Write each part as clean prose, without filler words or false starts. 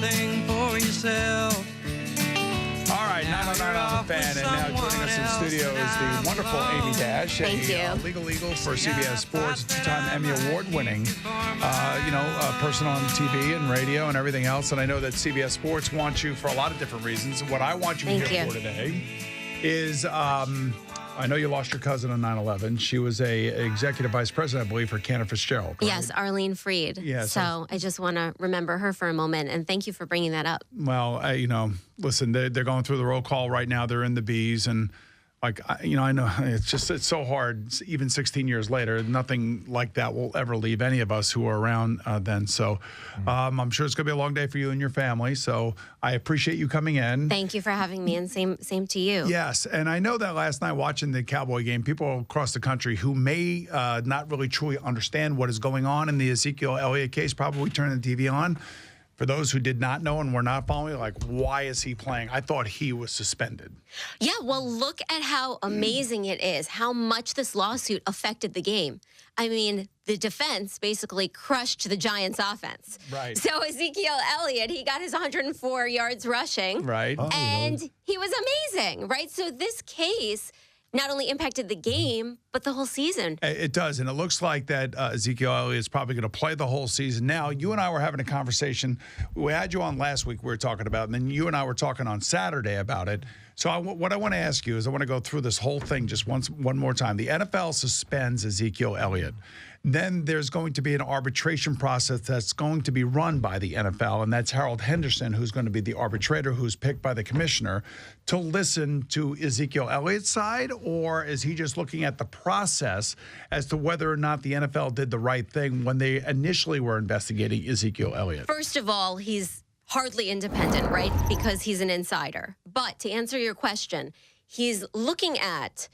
thing for yourself. All right, 909 on the Fan, and now joining us in studio is the wonderful Amy Dash, Thank you. legal eagle for CBS Sports, two-time Emmy Award-winning, person on TV and radio and everything else. And I know that CBS Sports wants you for a lot of different reasons. What I want you here for today is, I know you lost your cousin on 9/11. She was a executive vice president, I believe, for Cantor Fitzgerald. Right? Yes, Arlene Freed. Yes. So I just want to remember her for a moment, and thank you for bringing that up. Well, listen, they're going through the roll call right now. They're in the B's, and I know it's so hard. Even 16 years later, nothing like that will ever leave any of us who were around then. So I'm sure it's going to be a long day for you and your family. So I appreciate you coming in. Thank you for having me, and same to you. Yes, and I know that last night watching the Cowboy game, people across the country who may not really truly understand what is going on in the Ezekiel Elliott case probably turn the TV on. For those who did not know and were not following, why is he playing? I thought he was suspended. Yeah, well, look at how amazing it is, how much this lawsuit affected the game. I mean, the defense basically crushed the Giants' offense. Right. So Ezekiel Elliott, he got his 104 yards rushing. Right. And he was amazing, right? So this case not only impacted the game, but the whole season. It does, and it looks like that Ezekiel Elliott is probably going to play the whole season. Now, you and I were having a conversation. We had you on last week, we were talking about, and then you and I were talking on Saturday about it. So what I want to ask you is I want to go through this whole thing just one more time. The NFL suspends Ezekiel Elliott. Then there's going to be an arbitration process that's going to be run by the NFL, and that's Harold Henderson, who's going to be the arbitrator who's picked by the commissioner to listen to Ezekiel Elliott's side, or is he just looking at the process as to whether or not the NFL did the right thing when they initially were investigating Ezekiel Elliott? First of all, he's hardly independent, right? Because he's an insider. But to answer your question, he's looking at,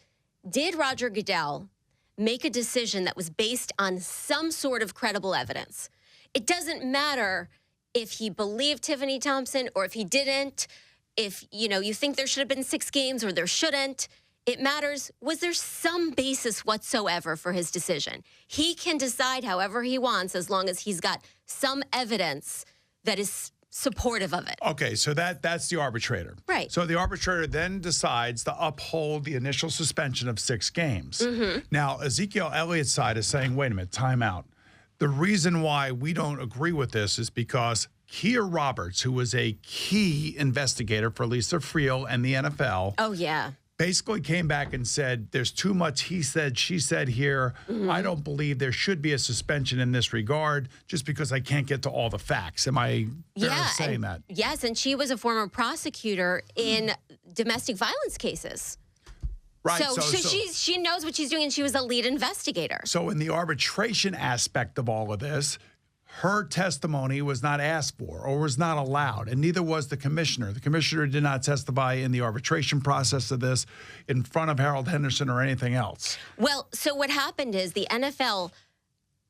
did Roger Goodell make a decision that was based on some sort of credible evidence? It doesn't matter if he believed Tiffany Thompson or if he didn't, if, you think there should have been 6 games or there shouldn't. It matters, was there some basis whatsoever for his decision? He can decide however he wants as long as he's got some evidence that is supportive of it. Okay, so that's the arbitrator. Right. So the arbitrator then decides to uphold the initial suspension of 6 games. Now, Ezekiel Elliott's side is saying, wait a minute, time out. The reason why we don't agree with this is because Kia Roberts, who was a key investigator for Lisa Friel and the NFL, Oh, yeah. basically came back and said, there's too much he said, she said here. I don't believe there should be a suspension in this regard just because I can't get to all the facts. Am I fair in saying that? Yes, and she was a former prosecutor in domestic violence cases. Right. So she knows what she's doing, and she was a lead investigator. So in the arbitration aspect of all of this, her testimony was not asked for or was not allowed, and neither was the commissioner. The commissioner did not testify in the arbitration process of this in front of Harold Henderson or anything else. Well, so what happened is the NFL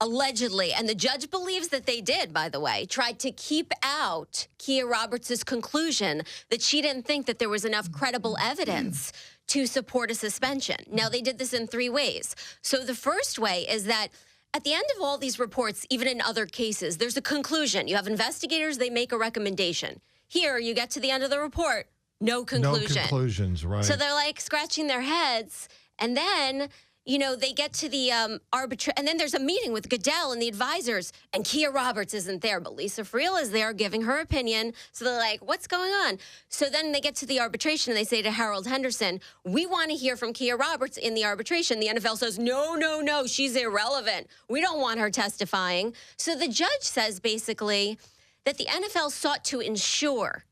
allegedly, and the judge believes that they did, by the way, tried to keep out Kia Roberts' conclusion that she didn't think that there was enough credible evidence to support a suspension. Now, they did this in 3 ways. So the first way is that at the end of all these reports, even in other cases, there's a conclusion. You have investigators, they make a recommendation. Here, you get to the end of the report, no conclusion. No conclusions, right. So they're like scratching their heads, and then, they get to the and then there's a meeting with Goodell and the advisors, and Kia Roberts isn't there, but Lisa Friel is there giving her opinion. So they're like, what's going on? So then they get to the arbitration, and they say to Harold Henderson, we want to hear from Kia Roberts in the arbitration. The NFL says, no, she's irrelevant. We don't want her testifying. So the judge says basically that the NFL sought to ensure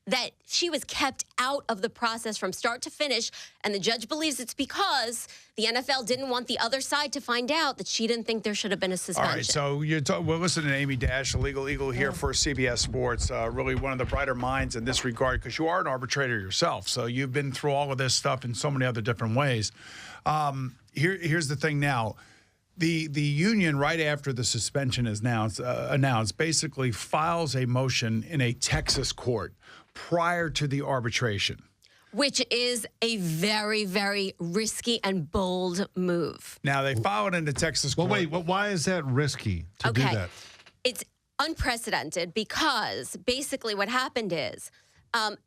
that she was kept out of the process from start to finish, and the judge believes it's because the NFL didn't want the other side to find out that she didn't think there should have been a suspension. All right, so we're listening to Amy Dash, a legal eagle here for CBS Sports, really one of the brighter minds in this regard, because you are an arbitrator yourself, so you've been through all of this stuff in so many other different ways. Here's the thing now. The union, right after the suspension is announced, basically files a motion in a Texas court prior to the arbitration. Which is a very, very risky and bold move. Now, they filed in the Texas court. Well, wait, why is that risky to do that? It's unprecedented because basically what happened is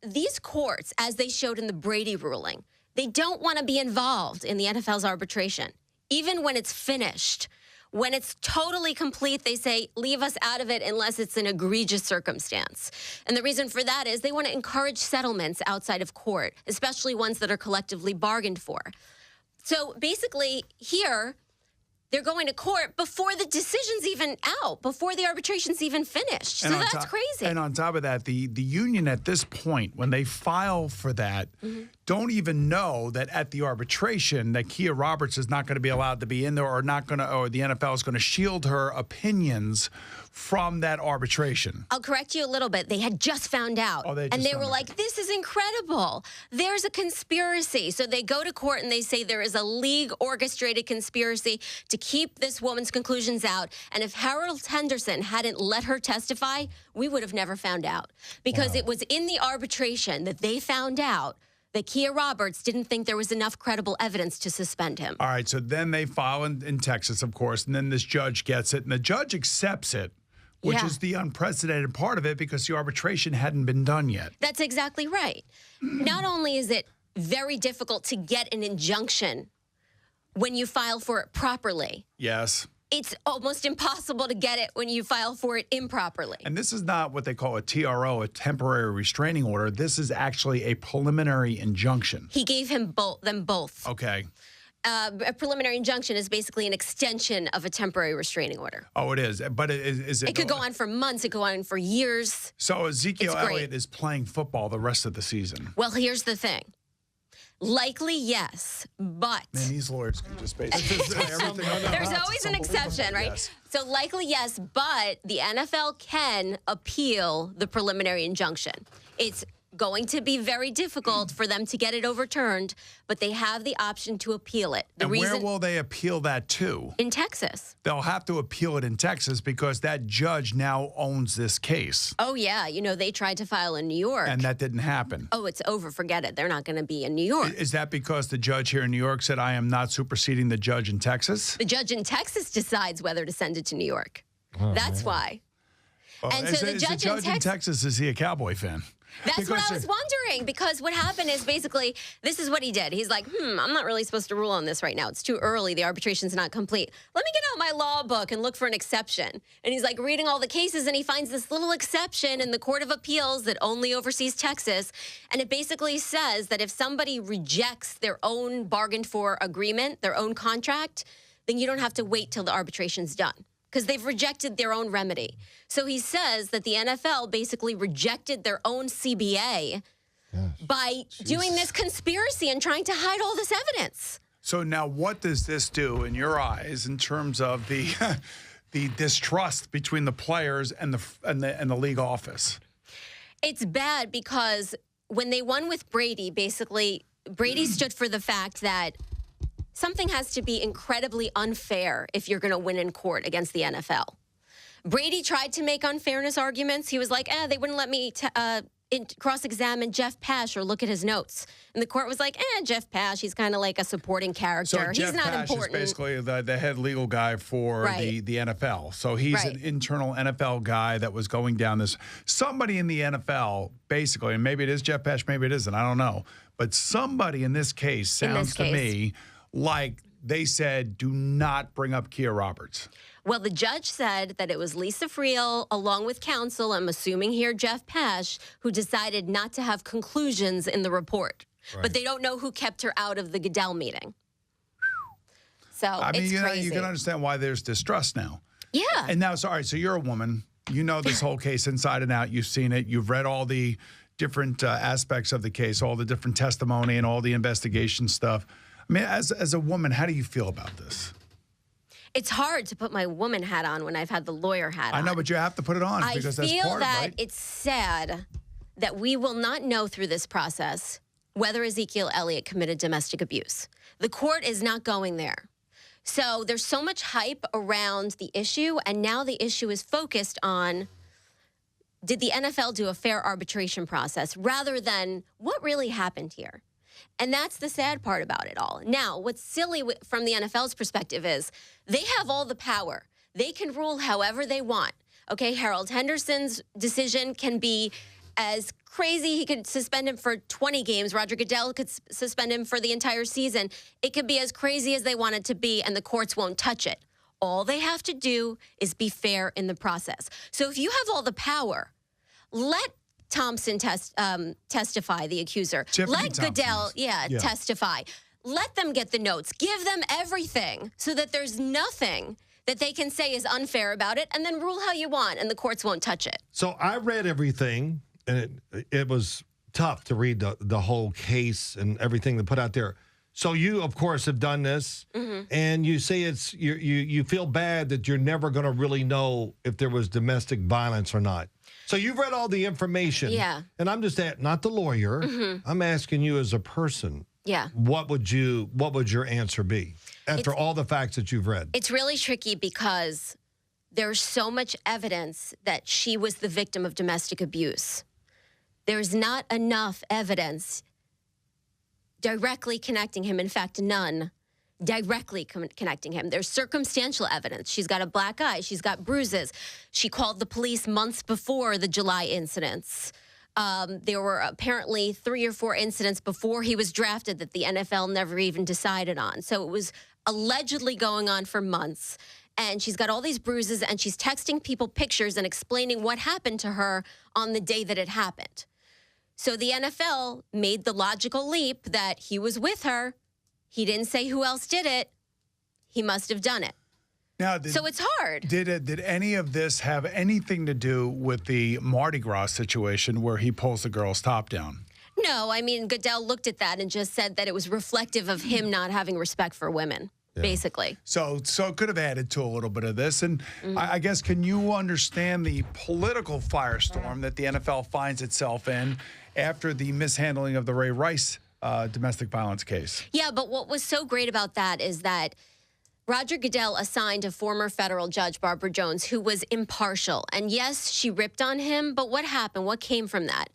these courts, as they showed in the Brady ruling, they don't want to be involved in the NFL's arbitration. Even when it's finished, when it's totally complete, they say, leave us out of it unless it's an egregious circumstance. And the reason for that is they want to encourage settlements outside of court, especially ones that are collectively bargained for. So basically here, they're going to court before the decision's even out, before the arbitration's even finished. So that's crazy. And on top of that, the union at this point, when they file for that, don't even know that at the arbitration that Kia Roberts is not going to be allowed to be in there, or the NFL is going to shield her opinions from that arbitration. I'll correct you a little bit. They had just found out. And they were like, this is incredible. There's a conspiracy. So they go to court and they say there is a league-orchestrated conspiracy to keep this woman's conclusions out. And if Harold Henderson hadn't let her testify, we would have never found out. Because it was in the arbitration that they found out that Kia Roberts didn't think there was enough credible evidence to suspend him. All right, so then they file in Texas, of course, and then this judge gets it, and the judge accepts it, which is the unprecedented part of it because the arbitration hadn't been done yet. That's exactly right. Not only is it very difficult to get an injunction when you file for it properly. Yes. It's almost impossible to get it when you file for it improperly. And this is not what they call a TRO, a temporary restraining order. This is actually a preliminary injunction. He gave them both. Okay. A preliminary injunction is basically an extension of a temporary restraining order. Oh, it is. But is it? It could go on for months. It could go on for years. So Ezekiel Elliott is playing football the rest of the season. Well, here's the thing. Likely, yes, but... Man, these lawyers can just basically say everything. There's always an exception, right? Yes. So likely, yes, but the NFL can appeal the preliminary injunction. It's going to be very difficult for them to get it overturned, but they have the option to appeal it. Where will they appeal that to? In Texas. They'll have to appeal it in Texas because that judge now owns this case. Oh, yeah. You know, they tried to file in New York. And that didn't happen. Oh, it's over. Forget it. They're not going to be in New York. Is that because the judge here in New York said, I am not superseding the judge in Texas? The judge in Texas decides whether to send it to New York. That's why. And so the judge in Texas, is he a Cowboy fan? That's what I was wondering, because what happened is basically, this is what he did. He's like, I'm not really supposed to rule on this right now. It's too early. The arbitration's not complete. Let me get out my law book and look for an exception. And he's like reading all the cases, and he finds this little exception in the Court of Appeals that only oversees Texas. And it basically says that if somebody rejects their own bargained for agreement, their own contract, then you don't have to wait till the arbitration's done, because they've rejected their own remedy. So he says that the NFL basically rejected their own CBA by doing this conspiracy and trying to hide all this evidence. So now what does this do in your eyes in terms of the the distrust between the players and the league office? It's bad because when they won with Brady, basically Brady stood for the fact that something has to be incredibly unfair if you're going to win in court against the NFL. Brady tried to make unfairness arguments. He was like, they wouldn't let me cross-examine Jeff Pash or look at his notes. And the court was like, Jeff Pash, he's kind of like a supporting character. So he's not Pash important. Is basically the head legal guy for the NFL. So he's an internal NFL guy that was going down this. Somebody in the NFL, basically, and maybe it is Jeff Pash, maybe it isn't, I don't know. But somebody in this case sounds to me like they said, do not bring up Kia Roberts. Well, the judge said that it was Lisa Friel, along with counsel, I'm assuming here Jeff Pash, who decided not to have conclusions in the report. Right. But they don't know who kept her out of the Goodell meeting. So I mean, you can understand why there's distrust now. Yeah. And now, so you're a woman. You know this whole case inside and out. You've seen it. You've read all the different aspects of the case, all the different testimony and all the investigation stuff. I mean, as a woman, how do you feel about this? It's hard to put my woman hat on when I've had the lawyer hat on. I know, but you have to put it on because that's part of it. I feel that it's sad that we will not know through this process whether Ezekiel Elliott committed domestic abuse. The court is not going there. So there's so much hype around the issue, and now the issue is focused on, did the NFL do a fair arbitration process rather than what really happened here? And that's the sad part about it all. Now, what's silly from the NFL's perspective is they have all the power. They can rule however they want. Okay, Harold Henderson's decision can be as crazy. He could suspend him for 20 games. Roger Goodell could suspend him for the entire season. It could be as crazy as they want it to be, and the courts won't touch it. All they have to do is be fair in the process. So if you have all the power, let Thompson testify, the accuser. Let Goodell, testify. Let them get the notes. Give them everything so that there's nothing that they can say is unfair about it, and then rule how you want, and the courts won't touch it. So I read everything, and it was tough to read the whole case and everything they put out there. So you, of course, have done this, and you say you feel bad that you're never going to really know if there was domestic violence or not. So you've read all the information. Yeah. And I'm just not the lawyer. I'm asking you as a person. Yeah. What would your answer be after all the facts that you've read? It's really tricky because there's so much evidence that she was the victim of domestic abuse. There's not enough evidence directly connecting him. In fact, none directly connecting him. There's circumstantial evidence. She's got a black eye. She's got bruises. She called the police months before the July incidents. There were apparently 3 or 4 incidents before he was drafted that the NFL never even decided on. So it was allegedly going on for months. And she's got all these bruises, and she's texting people pictures and explaining what happened to her on the day that it happened. So the NFL made the logical leap that he was with her. He didn't say who else did it. He must have done it. Now, so it's hard. Did any of this have anything to do with the Mardi Gras situation where he pulls the girl's top down? No, I mean, Goodell looked at that and just said that it was reflective of him not having respect for women, basically. So it could have added to a little bit of this. And I guess, can you understand the political firestorm that the NFL finds itself in after the mishandling of the Ray Rice domestic violence case? Yeah, but what was so great about that is that Roger Goodell assigned a former federal judge, Barbara Jones, who was impartial. And yes, she ripped on him, but what happened? What came from that?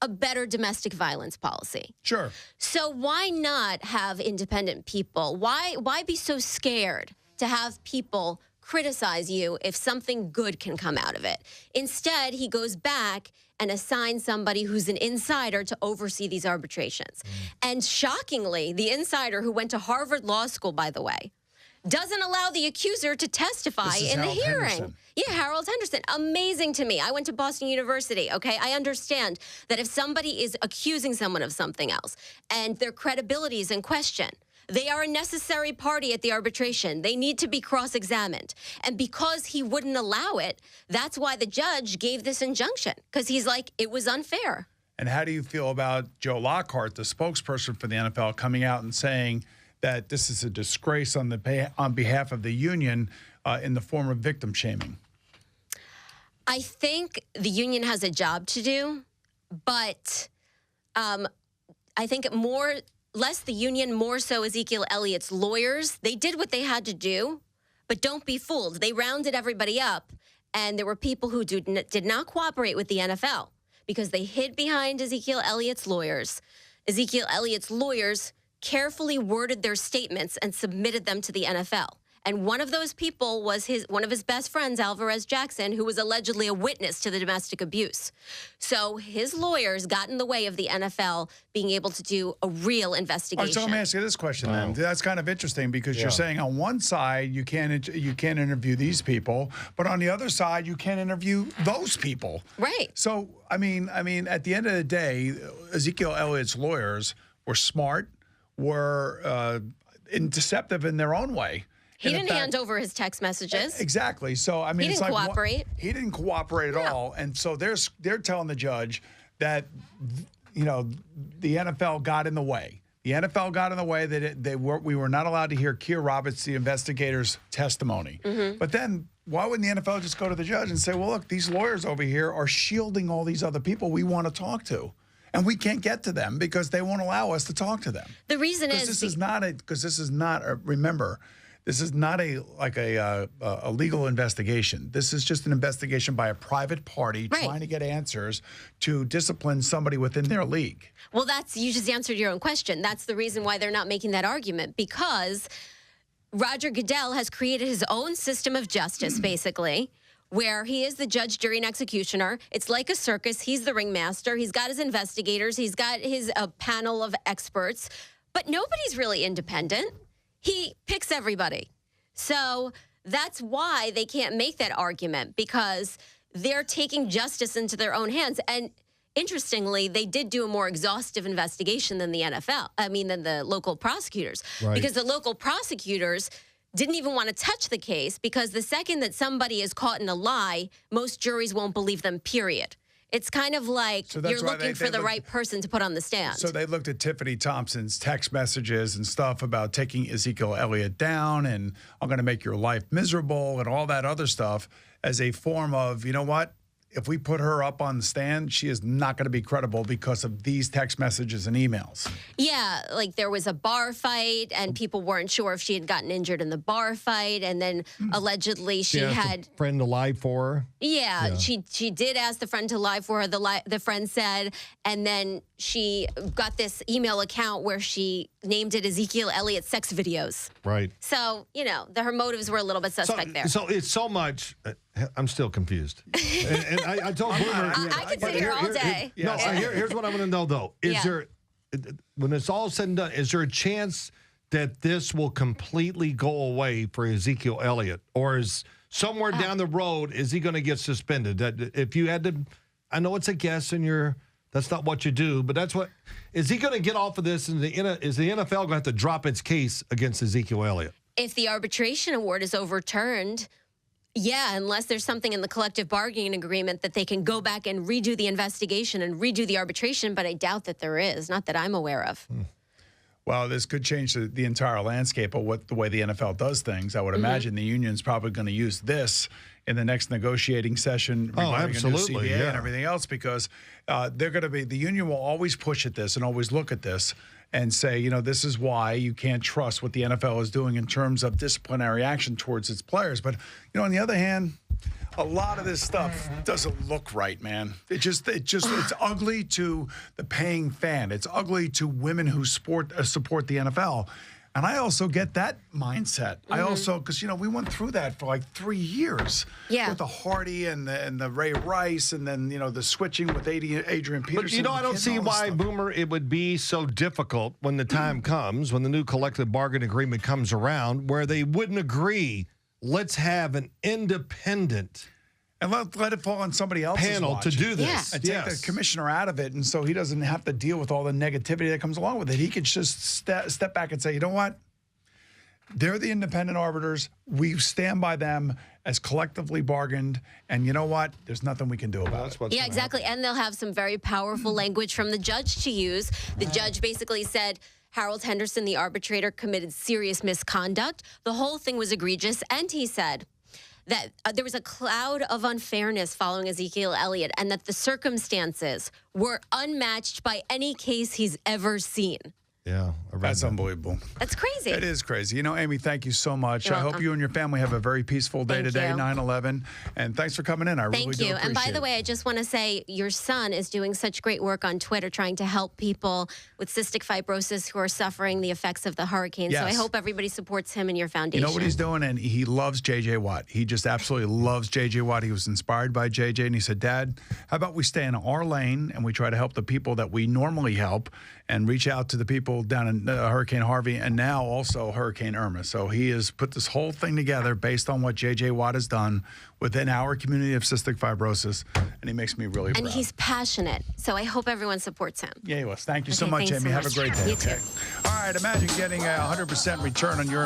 A better domestic violence policy. Sure. So why not have independent people? Why be so scared to have people criticize you if something good can come out of it? Instead, he goes back and assigns somebody who's an insider to oversee these arbitrations. And shockingly, the insider, who went to Harvard Law School, by the way, doesn't allow the accuser to testify in the hearing. Henderson. Yeah, Harold Henderson. Amazing to me. I went to Boston University, okay? I understand that if somebody is accusing someone of something else and their credibility is in question, they are a necessary party at the arbitration. They need to be cross-examined. And because he wouldn't allow it, that's why the judge gave this injunction, because he's like, it was unfair. And how do you feel about Joe Lockhart, the spokesperson for the NFL, coming out and saying that this is a disgrace on behalf of the union in the form of victim shaming? I think the union has a job to do, but I think less the union, more so Ezekiel Elliott's lawyers. They did what they had to do, but don't be fooled. They rounded everybody up, and there were people who did not cooperate with the NFL because they hid behind Ezekiel Elliott's lawyers. Ezekiel Elliott's lawyers carefully worded their statements and submitted them to the NFL. And one of those people was one of his best friends, Alvarez Jackson, who was allegedly a witness to the domestic abuse. So his lawyers got in the way of the NFL being able to do a real investigation. All right, so let me ask you this question then. That's kind of interesting because you're saying on one side you can't interview these people, but on the other side you can't interview those people. Right. So I mean, at the end of the day, Ezekiel Elliott's lawyers were smart, were deceptive in their own way. He didn't hand over his text messages. Exactly. So I mean, he didn't cooperate. He didn't cooperate at all, and so they're telling the judge that the NFL got in the way. The NFL got in the way that we were not allowed to hear Keir Roberts, the investigator's testimony. But then why wouldn't the NFL just go to the judge and say, well, look, these lawyers over here are shielding all these other people we want to talk to, and we can't get to them because they won't allow us to talk to them. The reason is this is not remember. This is not a legal investigation. This is just an investigation by a private party trying to get answers to discipline somebody within their league. Well, you just answered your own question. That's the reason why they're not making that argument, because Roger Goodell has created his own system of justice, basically, where he is the judge, jury, and executioner. It's like a circus. He's the ringmaster. He's got his investigators. He's got his panel of experts. But nobody's really independent. He picks everybody. So that's why they can't make that argument, because they're taking justice into their own hands. And interestingly, they did do a more exhaustive investigation than the NFL. I mean, than the local prosecutors. Right. Because the local prosecutors didn't even want to touch the case, because the second that somebody is caught in a lie, most juries won't believe them, period. It's kind of like you're looking for the right person to put on the stand. So they looked at Tiffany Thompson's text messages and stuff about taking Ezekiel Elliott down and I'm going to make your life miserable and all that other stuff as a form of, you know what? If we put her up on the stand, she is not going to be credible because of these text messages and emails. Yeah, like there was a bar fight and people weren't sure if she had gotten injured in the bar fight. And then allegedly she had a friend to lie for her. Yeah, she did ask the friend to lie for her, the friend said. And then she got this email account where she named it Ezekiel Elliott sex videos. Right. So, you know, her motives were a little bit suspect there. So it's so much. I'm still confused. And I told Boomer. I could sit here all day. Here's what I want to know, though. Is there, when it's all said and done, is there a chance that this will completely go away for Ezekiel Elliott? Or is somewhere down the road, is he going to get suspended? That if you had to, I know it's a guess and that's not what you do, but that's what, is he going to get off of this? And is the NFL going to have to drop its case against Ezekiel Elliott? If the arbitration award is overturned, yeah, unless there's something in the collective bargaining agreement that they can go back and redo the investigation and redo the arbitration, but I doubt that there is, not that I'm aware of. Well, this could change the entire landscape of the way the NFL does things. I would imagine the union's probably going to use this in the next negotiating session regarding a new CBA and everything else, because they're going to be, the union will always push at this and always look at this and say, you know, this is why you can't trust what the NFL is doing in terms of disciplinary action towards its players. But, you know, on the other hand, a lot of this stuff doesn't look right, man. It's ugly to the paying fan. It's ugly to women who support the NFL. And I also get that mindset. I also, because, you know, we went through that for like 3 years. Yeah. With the Hardy and the Ray Rice and then, you know, the switching with Adrian Peterson. But, you know, I don't see why, Boomer, it would be so difficult when the time comes, when the new collective bargaining agreement comes around, where they wouldn't agree, let's have an independent and let it fall on somebody else's panel watch. to do this. And take the commissioner out of it, and so he doesn't have to deal with all the negativity that comes along with it. He could just step back and say, you know what? They're the independent arbiters. We stand by them as collectively bargained, and you know what? There's nothing we can do about it. Yeah, exactly. And they'll have some very powerful language from the judge to use. The judge basically said Harold Henderson, the arbitrator, committed serious misconduct. The whole thing was egregious, and he said that there was a cloud of unfairness following Ezekiel Elliott and that the circumstances were unmatched by any case he's ever seen. Yeah. That's unbelievable. That's crazy. It is crazy. You know, Amy, thank you so much. You're I hope welcome. you and your family have a very peaceful day Thank today, you. 9/11. And thanks for coming in. I really do Thank you. appreciate And by the it. way, I just want to say your son is doing such great work on Twitter trying to help people with cystic fibrosis who are suffering the effects of the hurricane. So I Yes. hope everybody supports him and your foundation. You know what he's doing? And he loves J.J. Watt. He just absolutely loves J.J. Watt. He was inspired by J.J. And he said, Dad, how about we stay in our lane and we try to help the people that we normally help and reach out to the people down in Hurricane Harvey and now also Hurricane Irma. So he has put this whole thing together based on what J.J. Watt has done within our community of cystic fibrosis. And he makes me really proud. And he's passionate. So I hope everyone supports him. Yeah, he was. Thank you so Okay, much, thanks Amy. so Have a much. great day. You too. All right, imagine getting a 100% return on your